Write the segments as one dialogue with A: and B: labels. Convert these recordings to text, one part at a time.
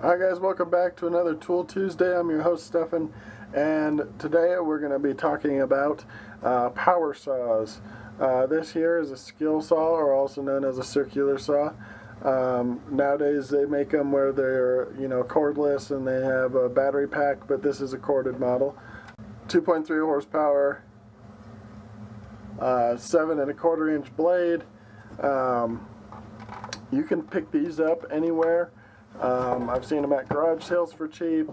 A: Hi guys, welcome back to another Tool Tuesday. I'm your host Stefan, and today we're going to be talking about power saws. This here is a skill saw, or also known as a circular saw. Nowadays they make them where they're cordless and they have a battery pack, but this is a corded model. 2.3 horsepower, 7¼ inch blade. You can pick these up anywhere. I've seen them at garage sales for cheap,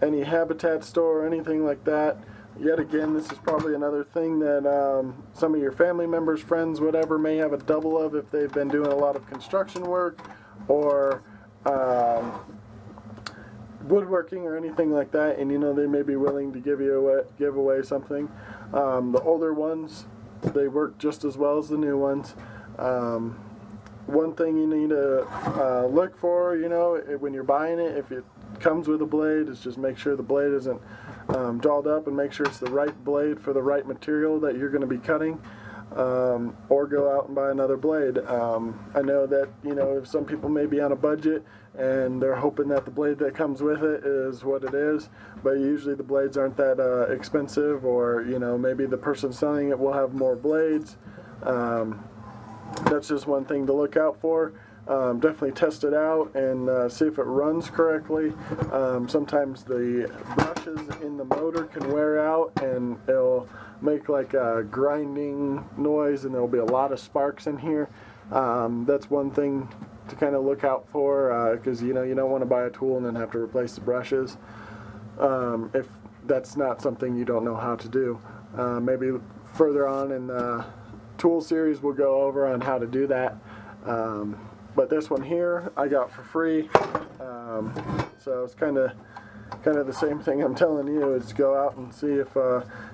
A: any Habitat store, anything like that. Yet again, this is probably another thing that some of your family members, friends, whatever, may have a double of if they've been doing a lot of construction work or woodworking or anything like that, and they may be willing to give away something. The older ones, they work just as well as the new ones. One thing you need to look for, when you're buying it, if it comes with a blade, is just make sure the blade isn't dulled up, and make sure it's the right blade for the right material that you're going to be cutting, or go out and buy another blade. I know that if some people may be on a budget and they're hoping that the blade that comes with it is what it is, but usually the blades aren't that expensive, or maybe the person selling it will have more blades. That's just one thing to look out for. Definitely test it out and see if it runs correctly. Sometimes the brushes in the motor can wear out and it'll make like a grinding noise, and there'll be a lot of sparks in here. That's one thing to kind of look out for, because you don't want to buy a tool and then have to replace the brushes if that's not something you don't know how to do. Maybe further on in the tool series we'll go over on how to do that, but this one here I got for free, so it's kind of the same thing I'm telling you, is go out and see if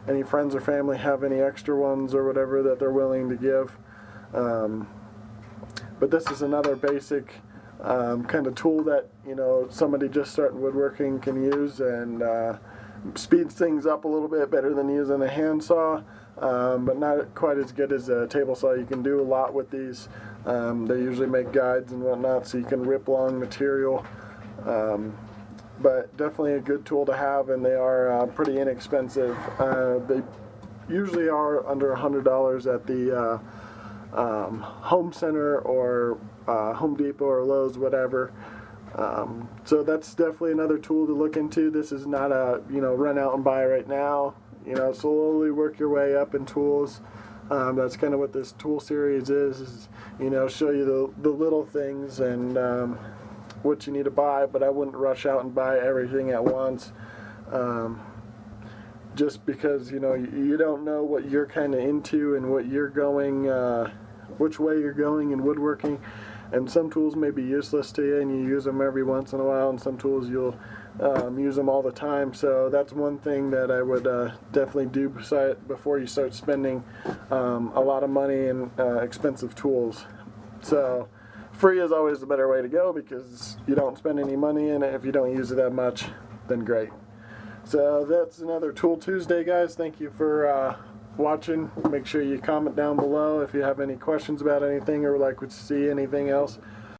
A: any friends or family have any extra ones or whatever that they're willing to give. But this is another basic kind of tool that somebody just starting woodworking can use, and speeds things up a little bit better than using a handsaw, but not quite as good as a table saw. You can do a lot with these. They usually make guides and whatnot, so you can rip long material. But definitely a good tool to have, and they are pretty inexpensive. They usually are under $100 at the home center or Home Depot or Lowe's, whatever. So that's definitely another tool to look into. This is not a run out and buy right now. Slowly work your way up in tools. That's kind of what this tool series is show you the little things and what you need to buy, but I wouldn't rush out and buy everything at once, just because you don't know what you're kind of into and what you're going, which way you're going in woodworking. And some tools may be useless to you and you use them every once in a while, and some tools you'll use them all the time. So that's one thing that I would definitely do before you start spending a lot of money in expensive tools. So free is always the better way to go, because you don't spend any money in it. If you don't use it that much, then great. So that's another Tool Tuesday, guys. Thank you for watching. Make sure you comment down below if you have any questions about anything or would like to see anything else.